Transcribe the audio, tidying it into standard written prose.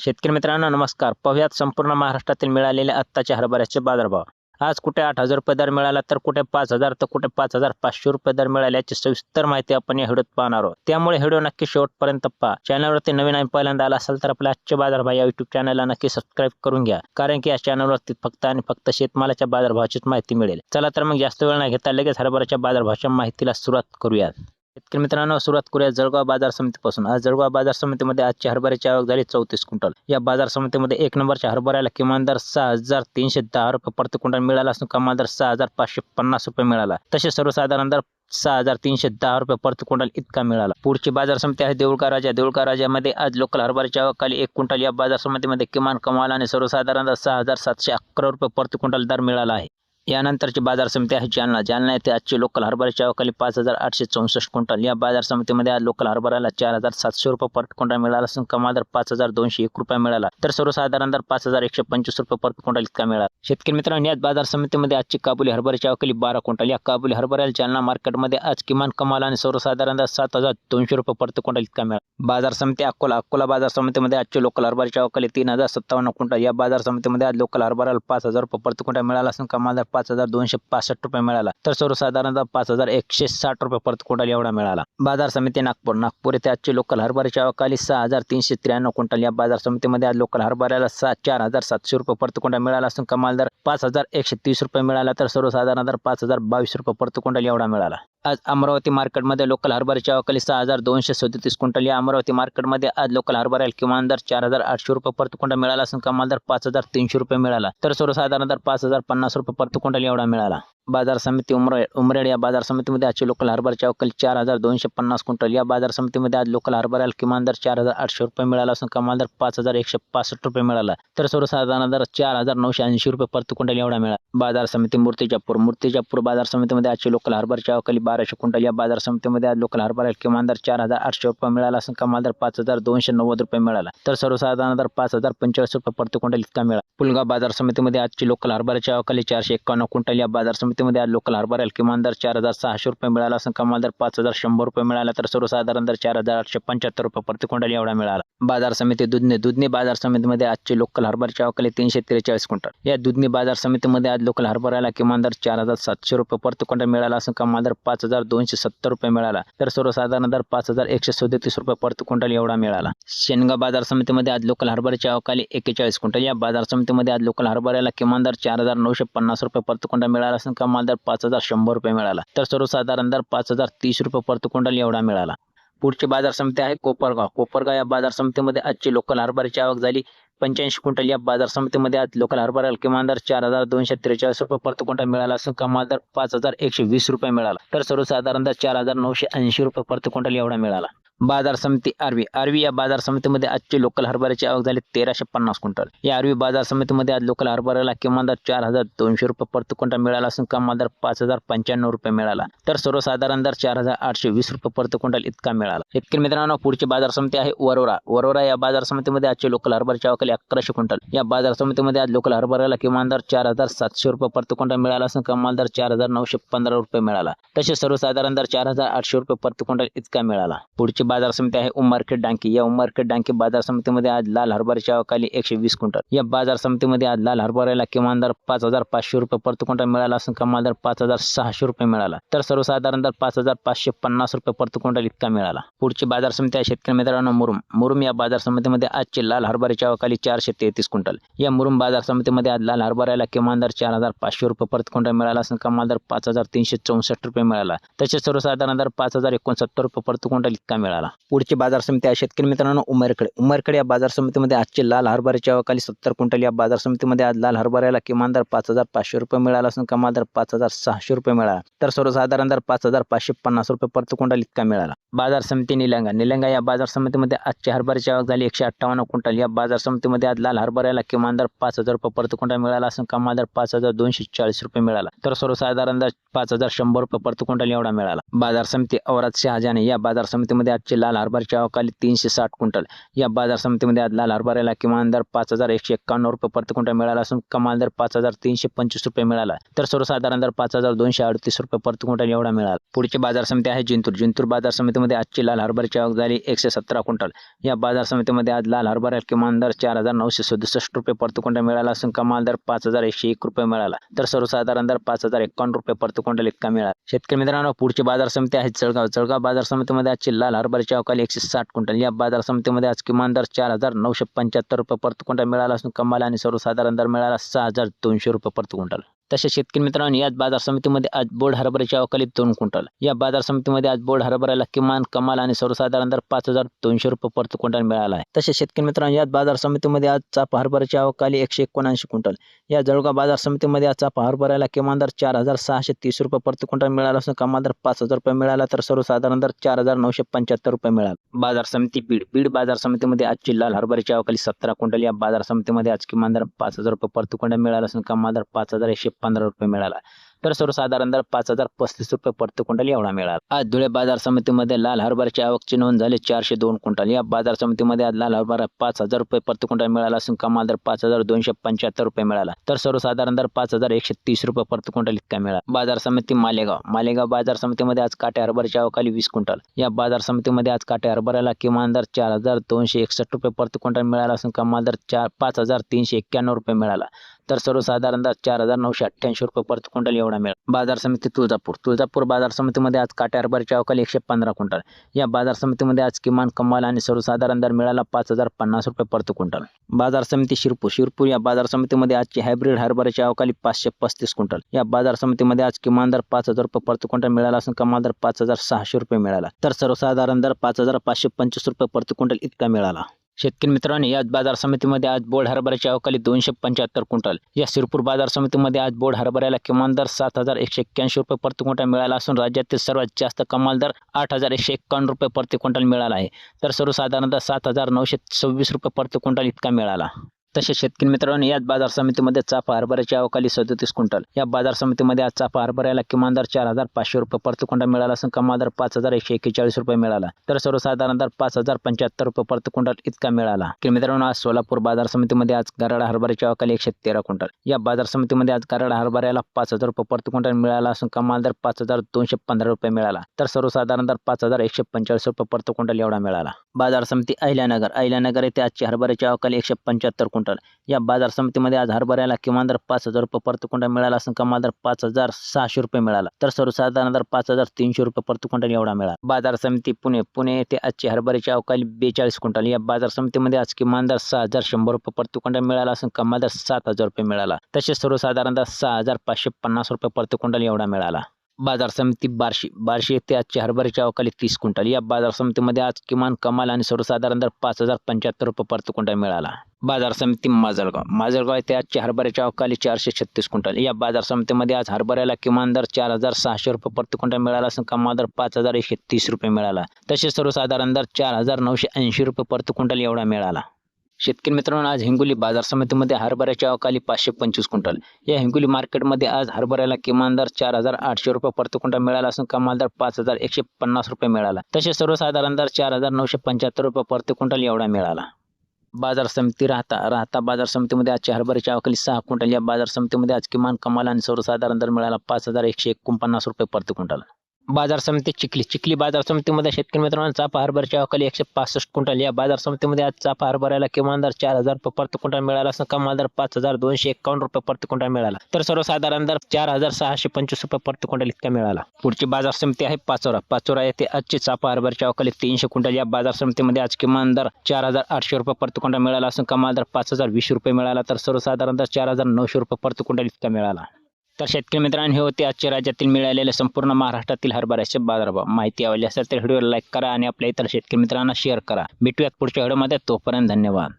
शेतकरी मित्रांनो नमस्कार. पाहुयात संपूर्ण महाराष्ट्रातील मिळालेले आत्ताचे हरभऱ्याचे बाजारभाव. आज कुठे 8,000 रुपये दर मिळाला तर कुठे 5,000 तर कुठे 5,500 रुपये दर मिळाल्याची सविस्तर माहिती आपण या व्हिडिओत पाहणार आहोत. त्यामुळे व्हिडिओ नक्की शेवटपर्यंत पहा. चॅनलवरती नवीन आणि पहिल्यांदा आला असाल तर आपल्या आजचे बाजारभाव या युट्यूब चॅनलला नक्की सबस्क्राईब करून घ्या, कारण की या चॅनलवरती फक्त आणि फक्त शेतमालाच्या बाजारभावाचीच माहिती मिळेल. चला तर मग जास्त वेळ न घेता लगेच हरभऱ्याच्या बाजारभावाच्या माहितीला सुरुवात करूयात. शेतकरी मित्रांनो सुरुवात करूया जळगाव बाजार समितीपासून. आज जळगाव बाजार समितीमध्ये आजची हरभऱ्याची आवक झाली 34 क्विंटल. या बाजार समितीमध्ये 1 नंबरच्या हरभऱ्याला किमान दर 6,310 रुपये प्रति क्विंटल मिळाला असून कमाल दर 6,550 रुपये मिळाला. तसेच सर्वसाधारण दर 6,310 रुपये प्रति क्विंटल इतका मिळाला. पुढची बाजार समिती आहे देऊळका राजा. देऊळका राजामध्ये आज लोकल हरभऱ्याची आवक आली 1 क्विंटल. या बाजार समितीमध्ये किमान कमाल आणि सर्वसाधारण दर 6,711 रुपये प्रति क्विंटल दर मिळाला आहे. यानंतरची बाजार समिती आहे जालना. जालना येथे आजची लोकल हरभऱ्याची आवक आली 5,864 क्विंटल. या बाजार समितीमध्ये आज लोकल हरभऱ्याला 4,700 रुपये प्रति क्विंटल मिळाला असून कमाल दर 5,201 रुपये मिळाला. तर सर्वसाधारण दर 5,125 रुपये प्रति क्विंटल इतका मिळाला. शेतकरी मित्रांनो याच बाजार समितीमध्ये आजची काबुली हरभऱ्याची आवक आली 12 क्विंटल. या काबुली हरभऱ्याला जालना मार्केटमध्ये आज किमान कमाल आणि सर्वसाधारण दर 7,200 रुपये प्रति क्विंटल इतका मिळाला. बाजार समिती अकोला. अकोला बाजार समितीमध्ये आजची लोकल हरभऱ्याची आवक आली 3,057 क्विंटल. या बाजार समितीमध्ये आज लोकल हरभऱ्याला 5,000 रुपये प्रति क्विंटल मिळाला असून कमाल दर 5,265 रुपये मिळाला. तर सर्वसाधारण दर 5,160 रुपये प्रति क्विंटल एवढा मिळाला. बाजार समिती नागपूर. नागपूर येथे आजची लोकल हरभऱ्याची आवक आली 6,393 क्विंटल. या बाजार समितीमध्ये आज लोकल हरभऱ्याला 4,700 रुपये प्रति क्विंटल मिळाला असून कमाल दर 5,130 रुपये मिळाला. तर सर्वसाधारण दर 5,022 रुपये प्रति क्विंटल एवढा मिळाला. आज अमरावती मार्केटमध्ये लोकल हरभऱ्याची आवक आली 6,237 क्विंटल. या अमरावती मार्केटमध्ये आज लोकल हरभऱ्याला किमान दर 4,800 रुपये प्रति क्विंटल मिळाला असून कमाल दर 5,300 रुपये मिळाला. तर सर्वसाधारण दर 5,050 रुपये प्रति क्विंटल एवढा मिळाला. बाजार समिती उमरेड. या बाजार समितीमध्ये आजची लोकल हरभऱ्याची आवक आली 4,250 क्विंटल. या बाजार समितीमध्ये आज लोकल हरभऱ्याला किमान दर 4,800 रुपये मिळाला असून कमाल दर 5,165 रुपये मिळाला. तर सर्वसाधारण दर 4,980 रुपये प्रति क्विंटल एवढा मिळाला. बाजार समिती मूर्तिजापूर. मूर्तिजापूर बाजार समितीमध्ये आजची लोकल हरभऱ्याची आवक आली 1,200 क्विंटल. या बाजार समितीमध्ये आज लोकल हरभऱ्याला किमान दर 4,800 रुपये मिळाला असून कमाल दर 5,290 रुपये मिळाला. तर सर्वसाधारण दर 5,045 रुपये प्रति क्विंटल इतका मिळाला. पुलगाव बाजार समितीमध्ये आजची लोकल हरभऱ्याची आवक आली 451 क्विंटल. या बाजार समितीमध्ये आज लोकल हरभऱ्याला किमान दर 4,600 रुपये मिळाला असून कमाल दर 5,100 रुपये मिळाला. तर सर्वसाधारण दर 4,875 रुपये प्रति क्विंटल एवढा मिळाला. बाजार समिती दुधनी. दुधनी बाजार समितीमध्ये आजची लोकल हरभऱ्याची आवक आली 343 क्विंटल. या दुधनी बाजार समितीमध्ये आज लोकल हरभऱ्याला किमान दर 4,700 रुपये प्रति क्विंटल मिळाला असून कमाल दर 5,270 रुपये मिळाला. तर सर्वसाधारण दर 5,137 रुपये प्रति क्विंटल एवढा मिळाला. शेनगाव बाजार समितीमध्ये आज लोकल हरभऱ्याची आवक आली 41 क्विंटल. या बाजार समितीमध्ये आज लोकल हरभऱ्याला किमान दर 4,950 रुपये प्रति क्विंटल मिळाला असून कमाल दर 5,100 रुपये मिळाला. तर सर्वसाधारण दर 5,030 रुपये प्रति क्विंटल एवढा मिळाला. पुढची बाजार समिती आहे कोपरगाव. कोपरगाव या बाजार समितीमध्ये आजची लोकल हरभऱ्याची आवक झाली 85 क्विंटल. या बाजार समितीमध्ये आज लोकल हरभऱ्याला किमान दर 4,243 रुपये प्रति क्विंटल मिळाला असून कमाल दर 5,120 रुपये मिळाला. तर सर्वसाधारण दर 4,980 रुपये प्रति क्विंटल एवढा मिळाला. बाजार समिती आरवी. आरवी या बाजार समितीमध्ये आजची लोकल हरभऱ्याची आवक झाली 1,350 क्विंटल. या आरवी बाजार समितीमध्ये आज लोकल हरभऱ्याला किमान दर 4,200 रुपये प्रति क्विंटल मिळाला असून कमाल दर 5,095 रुपये मिळाला. तर सर्वसाधारण दर 4,820 रुपये प्रति क्विंटल इतका मिळाला. शेतकरी मित्रांनो पुढची बाजार समिती आहे वरोरा. वरोरा या बाजार समितीमध्ये आजची लोकल हरभऱ्याची आवक आली 1,100 क्विंटल. या बाजार समितीमध्ये आज लोकल हरभऱ्याला किमान दर 4,700 रुपये प्रति क्विंटल मिळाला असून कमाल दर 4,915 रुपये मिळाला. तसेच सर्वसाधारण दर 4,800 रुपये प्रति क्विंटल इतका मिळाला. पुढची बाजार समिती आहे उमरखेड डांकी. या उमरखेड डांकी बाजार समितीमध्ये आज लाल हरभऱ्याची आवक आली 120 क्विंटल. या बाजार समितीमध्ये आज लाल हरभऱ्याला किमान दर 5,500 रुपये प्रति क्विंटल मिळाला असून कमाल दर 5,600 रुपये मिळाला. तर सर्वसाधारण दर 5,550 रुपये प्रति क्विंटल इतका मिळाला. पुढची बाजार समिती आहे शेतकरी मित्रांनो मुरुम. मुरुम या बाजार समितीमध्ये आजची लाल हरभऱ्याची आवक आली 433 क्विंटल. या मुरुम बाजार समितीमध्ये आज लाल हरभऱ्याला किमान दर 4,500 रुपये प्रति क्विंटल मिळाला असून कमाल दर 5,364 रुपये मिळाला. तसेच सर्वसाधारण दर 5,069 रुपये प्रति क्विंटल इतका मिळाला. पुढची बाजार समिती आहे शेतकरी मित्रांनो उमरखेड. उमरखेड या बाजार समितीमध्ये आजची लाल हरभऱ्याची आवक आली 70 क्विंटल. या बाजार समितीमध्ये आज लाल हरभऱ्याला किमान दर 5,500 रुपये मिळाला असून कमाल दर 5,600 रुपये मिळाला. तर सर्वसाधारण दर 5,550 रुपये प्रति क्विंटल इतका मिळाला. बाजार समिती निलंगा. निलंगा या बाजार समितीमध्ये आजची हरभऱ्याची आवक झाली 158 क्विंटल. या बाजार समितीमध्ये आज लाल हरभऱ्याला किमान दर 5,000 रुपये प्रति क्विंटल मिळाला असून कमाल दर 5,240 रुपये मिळाला. तर सर्वसाधारण दर 5,100 रुपये प्रति क्विंटल एवढा मिळाला. बाजार समिती औराद शहाजानी. या बाजार समितीमध्ये आजचे लाल हरभऱ्याच्या अवकाली 360 क्विंटल. या बाजार समितीमध्ये आज लाल हरभऱ्याला किमान दर 5,151 रुपये प्रति क्विंटल मिळाला असून कमाल दर 5,325 रुपये मिळाला, तर सर्वसाधारण दर 5,238 रुपये प्रति क्विंटल एवढा मिळाला. पुढची बाजार समिती आहे जिंतूर बाजार समितीमध्ये आजची लाल हरभऱ्याची आवक झाली 117 क्विंटल. या बाजार समितीमध्ये आज लाल हरभऱ्याला किमान दर 4,967 रुपये प्रति क्विंटल मिळाला असून कमाल दर 5,101 रुपये मिळाला, तर सर्वसाधारण दर 5,051 रुपये प्रति क्विंटल इतका मिळाला. शेतकरी मित्रांनो, पुढची बाजार समिती आहे जळगाव बाजार समितीमध्ये आजची लाल हरभऱ्याची अवकाली 160 क्विंटल. या बाजार समितीमध्ये आज किमान दर 4,975 रुपये प्रति क्विंटल मिळाला असून कमाल आणि सर्वसाधारण दर मिळाला 6,200 रुपये प्रति क्विंटल. तसेच शेतकरी मित्रांनो, याच बाजार समितीमध्ये आज बोर्ड हरभऱ्याची अवकाली 2 क्विंटल. या बाजार समितीमध्ये आज बोर्ड हरभऱ्याला किमान कमाल आणि सर्वसाधारण दर 5,200 रुपये प्रति क्विंटल मिळाला आहे. तसेच शेतकरी मित्रांनो, याच बाजार समितीमध्ये आज चाप हरभऱ्याची अवकाली 179 क्विंटल. या जळगाव बाजार समितीमध्ये आज चाप हरभऱ्याला किमान दर 4,630 रुपये प्रति क्विंटल मिळाला असून कमाल दर 5,000 रुपये मिळाला, तर सर्वसाधारण दर 4,975 रुपये मिळाला. बाजार समिती बीड बाजार समितीमध्ये आजची लाल हरभऱ्याची अवकाली 17 क्विंटल. या बाजार समितीमध्ये आज किमान दर 5,000 रुपये प्रति क्विंटल मिळाला असून कमाल दर 5,115 रुपये मिळाला, तर सर्वसाधारण दर 5,035 रुपये प्रति क्विंटल एवढा मिळाला. आज धुळे बाजार समितीमध्ये लाल हरभऱ्याची आवकची नोंद झाली 402 क्विंटल. या बाजार समितीमध्ये आज लाल हरभरा 5,000 रुपये प्रति क्विंटल मिळाला असून कमाल दर 5,275 रुपये मिळाला, तर सर्वसाधारण दर 5,130 रुपये प्रति क्विंटल इतका मिळाला. बाजार समिती मालेगाव बाजार समितीमध्ये आज काटे हरभऱ्याची अवकाली 20 क्विंटल. या बाजार समितीमध्ये आज काटे हरभऱ्याला किमान दर 4,261 रुपये प्रति क्विंटल मिळाला असून कमाल दर 5,391 रुपये मिळाला, तर सर्वसाधारण दर 4,988 रुपये प्रति क्विंटल एवढा मिळाला. बाजार समिती तुळजापूर बाजार समितीमध्ये आज काटे हरभऱ्याची अवकाली 115 क्विंटल. या बाजार समितीमध्ये आज किमान कमाल आणि सर्वसाधारण दर मिळाला 5,050 रुपये प्रति क्विंटल. बाजार समिती शिरपूर या बाजार समितीमध्ये आजची हायब्रिड हरभऱ्याची अवकाली 535 क्विंटल. या बाजार समितीमध्ये आज किमान दर 5,000 रुपये प्रति क्विंटल मिळाला असून कमाल दर 5,600 रुपये मिळाला, तर सर्वसाधारण दर 5,525 रुपये प्रति क्विंटल इतका मिळाला. शेतकरी मित्रांनो, याच बाजार समितीमध्ये आज बोर्ड हरभऱ्याची अवकाली 275 क्विंटल. या शिरपूर बाजार समितीमध्ये आज बोर्ड हरभऱ्याला किमान दर 7,181 रुपये प्रति क्विंटल मिळाला असून राज्यातील सर्वात जास्त कमाल दर 8,151 रुपये प्रति क्विंटल मिळाला आहे, तर सर्वसाधारण दर 7,926 रुपये प्रति क्विंटल इतका मिळाला. तसेच शेतकरी मित्रांनो, याच बाजार समितीमध्ये चाफा हरभऱ्याची अवकाली 37 क्विंटल. या बाजार समितीमध्ये आज चाफा हरभऱ्याला किमान दर 4,500 रुपये प्रति क्विंटल मिळाला असून कमाल दर 5,141 रुपये मिळाला, तर सर्वसाधारण दर 5,075 रुपये प्रति क्विंटल इतका मिळाला. मित्रांनो, आज सोलापूर बाजार समितीमध्ये आज गराडा हरभऱ्याची अवकाली 113 क्विंटल. या बाजार समितीमध्ये आज गराडा हरभऱ्याला 5,000 रुपये प्रति क्विंटल मिळाला असून कमाल दर 5,215 रुपये मिळाला, तर सर्वसाधारण दर 5,145 रुपये प्रति क्विंटल एवढा मिळाला. बाजार समिती अहिल्यानगर येथे आजची हरभऱ्याची अवकाली 175 क्विंटल. या बाजार समितीमध्ये आज हरभऱ्याला किमान दर 5,000 रुपये प्रति क्विंटल मिळाला असून कमाल दर 5,600 रुपये मिळाला, तर सर्वसाधारण दर 5,300 रुपये प्रति क्विंटल एवढा मिळाला. बाजार समिती पुणे येथे आजची हरभऱ्याची अवकाली 42 क्विंटल. या बाजार समितीमध्ये आज किमान दर 6,100 रुपये प्रति क्विंटल मिळाला असून कमाल दर 7,000 रुपये मिळाला, तसेच सर्वसाधारण दर 6,550 रुपये प्रति क्विंटल एवढा मिळाला. बाजार समिती बार्शी येथे आजची हरभऱ्याची अवकाली 30 क्विंटल. या बाजार समितीमध्ये आज किमान कमाल आणि सर्वसाधारण दर 5,075 रुपये प्रति क्विंटल मिळाला. बाजार समिती माजलगाव येथे आजची हरभऱ्याची अवकाली 436 क्विंटल. या बाजार समितीमध्ये आज हरभऱ्याला किमान दर 4,600 रुपये प्रति क्विंटल मिळाला असून कमाल दर 5,130 रुपये मिळाला, तसेच सर्वसाधारण दर 4,980 रुपये प्रति क्विंटल एवढा मिळाला. शेतकरी मित्रांनो, आज हिंगोली बाजार समितीमध्ये हरभऱ्याची अवकाली 525 क्विंटल. या हिंगोली मार्केटमध्ये आज हरभऱ्याला किमान दर 4,800 रुपये प्रति क्विंटल मिळाला असून कमाल दर 5,150 रुपये मिळाला, तसेच सर्वसाधारण दर 4,975 रुपये प्रति क्विंटल एवढा मिळाला. बाजार समिती राहता बाजार समितीमध्ये आजची हरभऱ्याची अवकाली 6 क्विंटल. या बाजार समितीमध्ये आज किमान कमाल आणि सर्वसाधारण दर मिळाला 5,149 रुपये प्रति क्विंटल. बाजार समिती चिखली बाजार समितीमध्ये शेतकरी मित्रांनो, चाफा हरभऱ्याची अवकाली 165 क्विंटल. या बाजार समितीमध्ये आज चाफा हरभऱ्याला किमान दर 4,000 रुपये प्रति क्विंटल मिळाला असून कमाल दर 5,251 रुपये प्रति क्विंटल मिळाला, तर सर्वसाधारण दर 4,625 रुपये प्रति क्विंटल इतका मिळाला. पुढची बाजार समिती आहे पाचोरा येथे आजची चाफा हरभऱ्याची अवकाली 300 क्विंटल. या बाजार समितीमध्ये आज किमान दर 4,800 रुपये प्रति क्विंटल मिळाला असून कमाल दर 5,020 रुपये मिळाला, तर सर्वसाधारण दर 4,900 रुपये प्रति क्विंटल इतका मिळाला. तर शेतकरी मित्रांनो, हे होते आजचे राज्यातील मिळालेले संपूर्ण महाराष्ट्रातील हरभऱ्याचे बाजारभाव. माहिती आवडली असेल तर व्हिडिओला लाईक करा आणि आपल्या इतर शेतकरी मित्रांना शेअर करा. भेटूयात पुढच्या व्हिडिओमध्ये. तोपर्यंत धन्यवाद.